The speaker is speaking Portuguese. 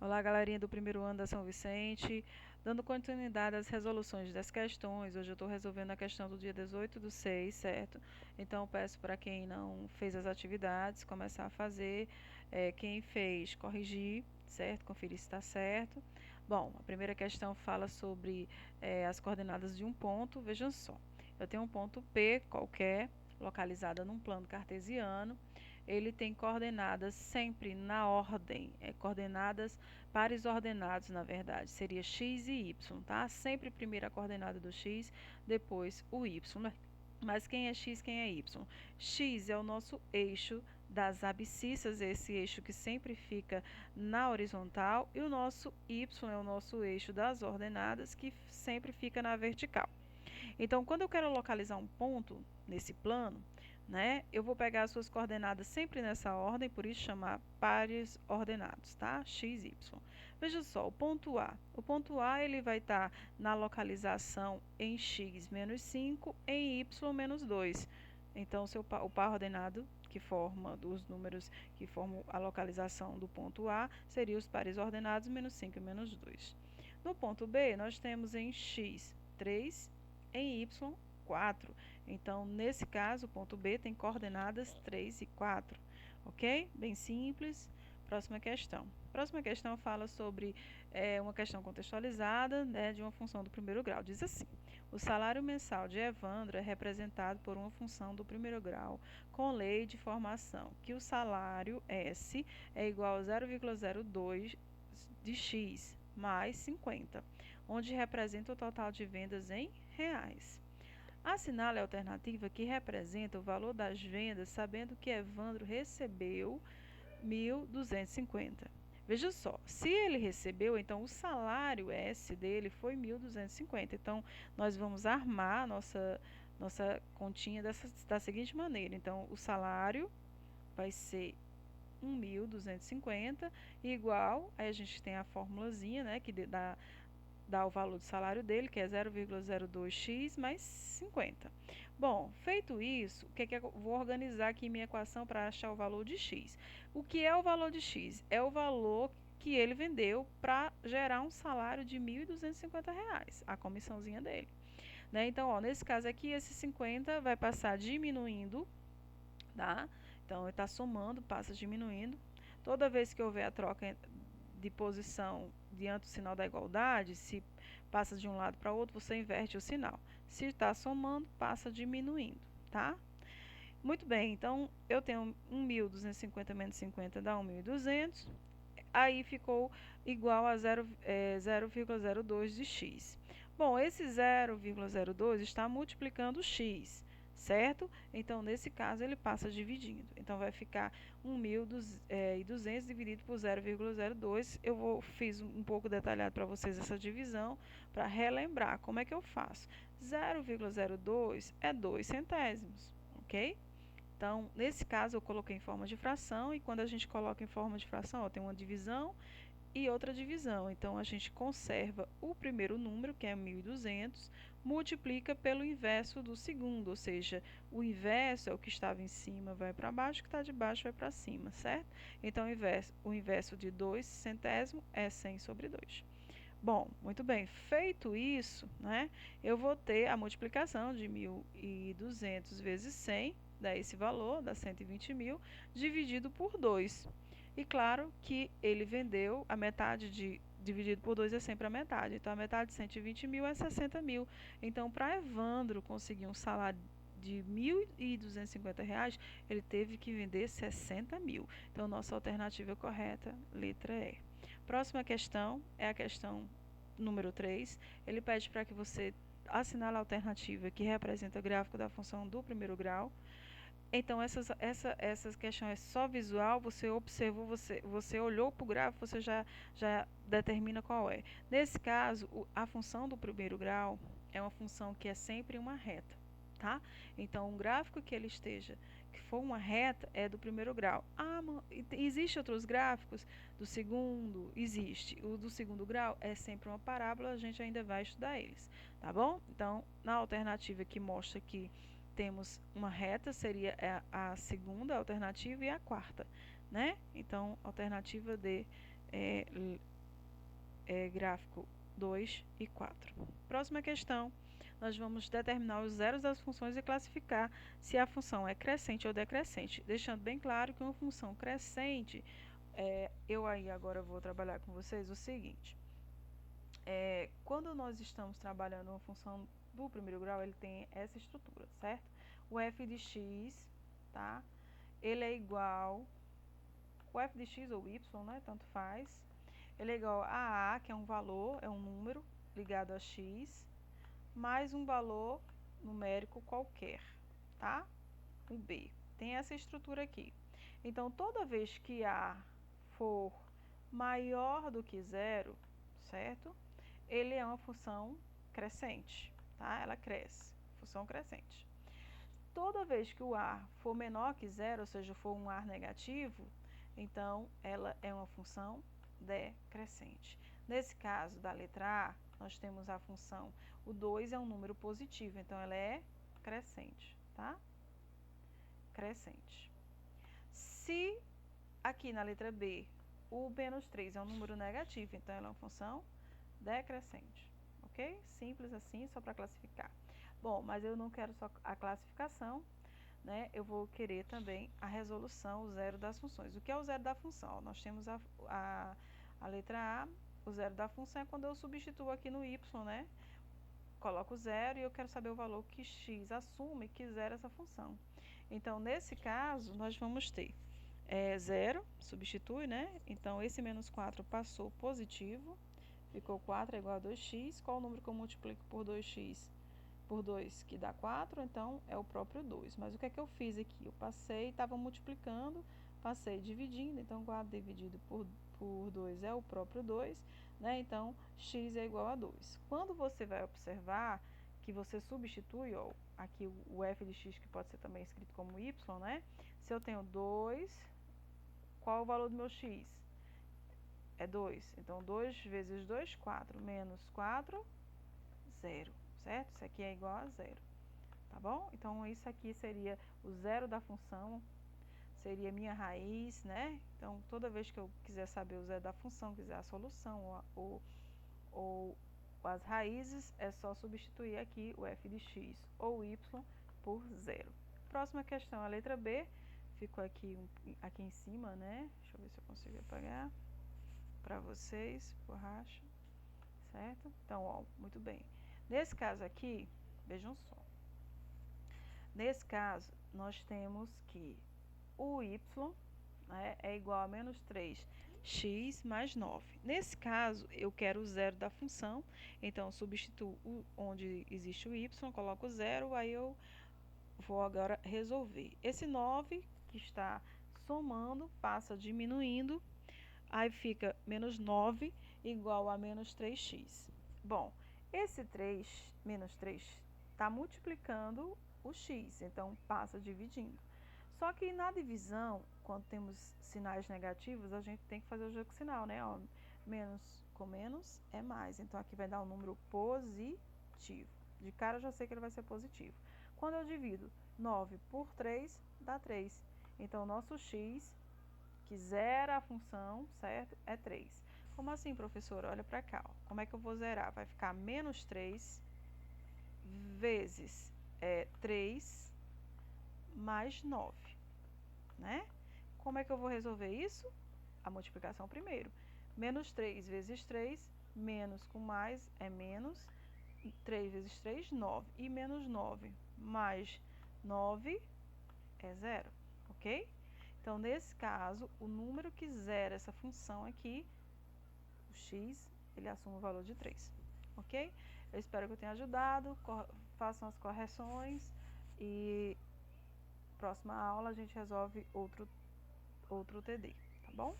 Olá, galerinha do primeiro ano da São Vicente, dando continuidade às resoluções das questões. Hoje eu estou resolvendo a questão do dia 18/6, certo? Então peço para quem não fez as atividades começar a fazer, quem fez corrigir, certo? Conferir se está certo. Bom, a primeira questão fala sobre as coordenadas de um ponto. Vejam só, eu tenho um ponto P qualquer, localizada num plano cartesiano. Ele tem coordenadas sempre na ordem, coordenadas pares ordenados, na verdade, seria x e y, tá? Sempre primeiro a coordenada do x, depois o y. Mas quem é x, quem é y? X é o nosso eixo das abscissas, esse eixo que sempre fica na horizontal, e o nosso y é o nosso eixo das ordenadas, que sempre fica na vertical. Então, quando eu quero localizar um ponto nesse plano, né, eu vou pegar as suas coordenadas sempre nessa ordem, por isso chamar pares ordenados, tá? X, Y. Veja só, o ponto A. O ponto A ele vai estar na localização em x menos 5, em y menos 2. Então, o par ordenado que forma os números que formam a localização do ponto A seria os pares ordenados menos 5 e menos 2. No ponto B, nós temos em x 3, em y 4. Então, nesse caso, o ponto B tem coordenadas 3 e 4. Ok? Bem simples. Próxima questão. Próxima questão fala sobre uma questão contextualizada, né, de uma função do primeiro grau. Diz assim: o salário mensal de Evandro é representado por uma função do primeiro grau com lei de formação, que o salário S é igual a 0,02 de x mais 50, onde representa o total de vendas em reais. Assinale a alternativa que representa o valor das vendas, sabendo que Evandro recebeu 1.250. Veja só, se ele recebeu, então o salário S dele foi 1.250. Então, nós vamos armar nossa continha da seguinte maneira. Então, o salário vai ser 1.250 igual, aí a gente tem a formulazinha, né, que dá o valor do salário dele, que é 0,02x mais 50. Bom, feito isso, o que é eu vou organizar aqui minha equação para achar o valor de x. O que é o valor de x? É o valor que ele vendeu para gerar um salário de R$ 1.250, a comissãozinha dele. Né? Então, ó, nesse caso aqui, esse 50 vai passar diminuindo, tá? Então, ele está somando, passa diminuindo. Toda vez que houver a troca de posição diante do sinal da igualdade, se passa de um lado para o outro, você inverte o sinal. Se está somando, passa diminuindo, tá? Muito bem, então eu tenho 1.250 menos 50 dá 1.200. Aí ficou igual a 0,02 de x. Bom, esse 0,02 está multiplicando x, certo? Então, nesse caso, ele passa dividindo. Então, vai ficar 1.200 dividido por 0,02. Fiz um pouco detalhado para vocês essa divisão, para relembrar como é que eu faço. 0,02 é 2 centésimos, ok? Então, nesse caso, eu coloquei em forma de fração, e quando a gente coloca em forma de fração, ó, tem uma divisão e outra divisão. Então, a gente conserva o primeiro número, que é 1.200, multiplica pelo inverso do segundo, ou seja, o inverso é o que estava em cima, vai para baixo, o que está de baixo vai para cima, certo? Então, o inverso de 2 centésimos é 100 sobre 2. Bom, muito bem, feito isso, né, eu vou ter a multiplicação de 1.200 vezes 100, dá esse valor, dá 120 mil, dividido por 2. E claro que ele vendeu a metade dividido por 2 é sempre a metade. Então, a metade de 120 mil é 60 mil. Então, para Evandro conseguir um salário de R$ 1.250, ele teve que vender 60 mil. Então, nossa alternativa correta, letra E. Próxima questão é a questão número 3. Ele pede para que você assinale a alternativa que representa o gráfico da função do primeiro grau. Então, essas questões é só visual, você observou, você olhou para o gráfico, você já determina qual é. Nesse caso, a função do primeiro grau é uma função que é sempre uma reta, tá? Então, um gráfico que for uma reta, é do primeiro grau. Ah, existe outros gráficos do segundo? Existe. O do segundo grau é sempre uma parábola, a gente ainda vai estudar eles, tá bom? Então, na alternativa que mostra que temos uma reta, seria a segunda alternativa, e a quarta, né? Então, alternativa D gráfico 2 e 4. Próxima questão, nós vamos determinar os zeros das funções e classificar se a função é crescente ou decrescente, deixando bem claro que uma função crescente, eu aí agora vou trabalhar com vocês o seguinte, quando nós estamos trabalhando uma função do primeiro grau, ele tem essa estrutura, certo? O f de x, tá? Ele é igual, o f de x ou y, né, tanto faz, ele é igual a A, que é um valor, é um número ligado a x, mais um valor numérico qualquer, tá? O B. Tem essa estrutura aqui. Então, toda vez que A for maior do que zero, certo? Ele é uma função crescente, tá? Ela cresce, função crescente. Toda vez que o A for menor que zero, ou seja, for um A negativo, então ela é uma função decrescente. Nesse caso da letra A, nós temos a função, o 2 é um número positivo, então ela é crescente, tá? Crescente. Se aqui na letra B, o menos 3 é um número negativo, então ela é uma função decrescente, ok? Simples assim, só para classificar. Bom, mas eu não quero só a classificação, né? Eu vou querer também a resolução, o zero das funções. O que é o zero da função? Nós temos a letra A, o zero da função é quando eu substituo aqui no y, né? Coloco zero e eu quero saber o valor que x assume que zera essa função. Então, nesse caso, nós vamos ter zero, substitui, né? Então, esse menos 4 passou positivo, ficou 4 é igual a 2x. Qual o número que eu multiplico por 2x? Por 2, que dá 4, então é o próprio 2. Mas o que é que eu fiz aqui? Eu passei, estava multiplicando, passei dividindo, então 4 dividido por 2 é o próprio 2, né? Então, x é igual a 2. Quando você vai observar que você substitui, ó, aqui o f de x, que pode ser também escrito como y, né? Se eu tenho 2, qual é o valor do meu x? É 2. Então, 2 vezes 2, 4. Menos 4, 0. Certo? Isso aqui é igual a zero, tá bom? Então, isso aqui seria o zero da função, seria minha raiz, né? Então, toda vez que eu quiser saber o zero da função, quiser a solução ou as raízes, é só substituir aqui o f de x ou y por zero. Próxima questão, a letra B, ficou aqui em cima, né? Deixa eu ver se eu consigo apagar para vocês, borracha, certo? Então, ó, muito bem. Nesse caso aqui, vejam só. Nesse caso, nós temos que o y, né, é igual a menos 3x mais 9. Nesse caso, eu quero o zero da função, então substituo onde existe o y, coloco o zero, aí eu vou agora resolver. Esse 9 que está somando, passa diminuindo, aí fica menos 9 igual a menos 3x. Bom, esse 3, menos 3, está multiplicando o x, então passa dividindo. Só que na divisão, quando temos sinais negativos, a gente tem que fazer o jogo sinal, né? Ó, menos com menos é mais. Então, aqui vai dar um número positivo. De cara, eu já sei que ele vai ser positivo. Quando eu divido 9 por 3, dá 3. Então, nosso x, que zera a função, certo? É 3. Como assim, professora? Olha para cá. Ó. Como é que eu vou zerar? Vai ficar menos 3 vezes 3 mais 9, né? Como é que eu vou resolver isso? A multiplicação primeiro. Menos 3 vezes 3, menos com mais é menos. 3 vezes 3, 9. E menos 9 mais 9 é 0, ok? Então, nesse caso, o número que zera essa função aqui, o x, ele assume o valor de 3, ok? Eu espero que eu tenha ajudado, façam as correções e próxima aula a gente resolve outro TD, tá bom?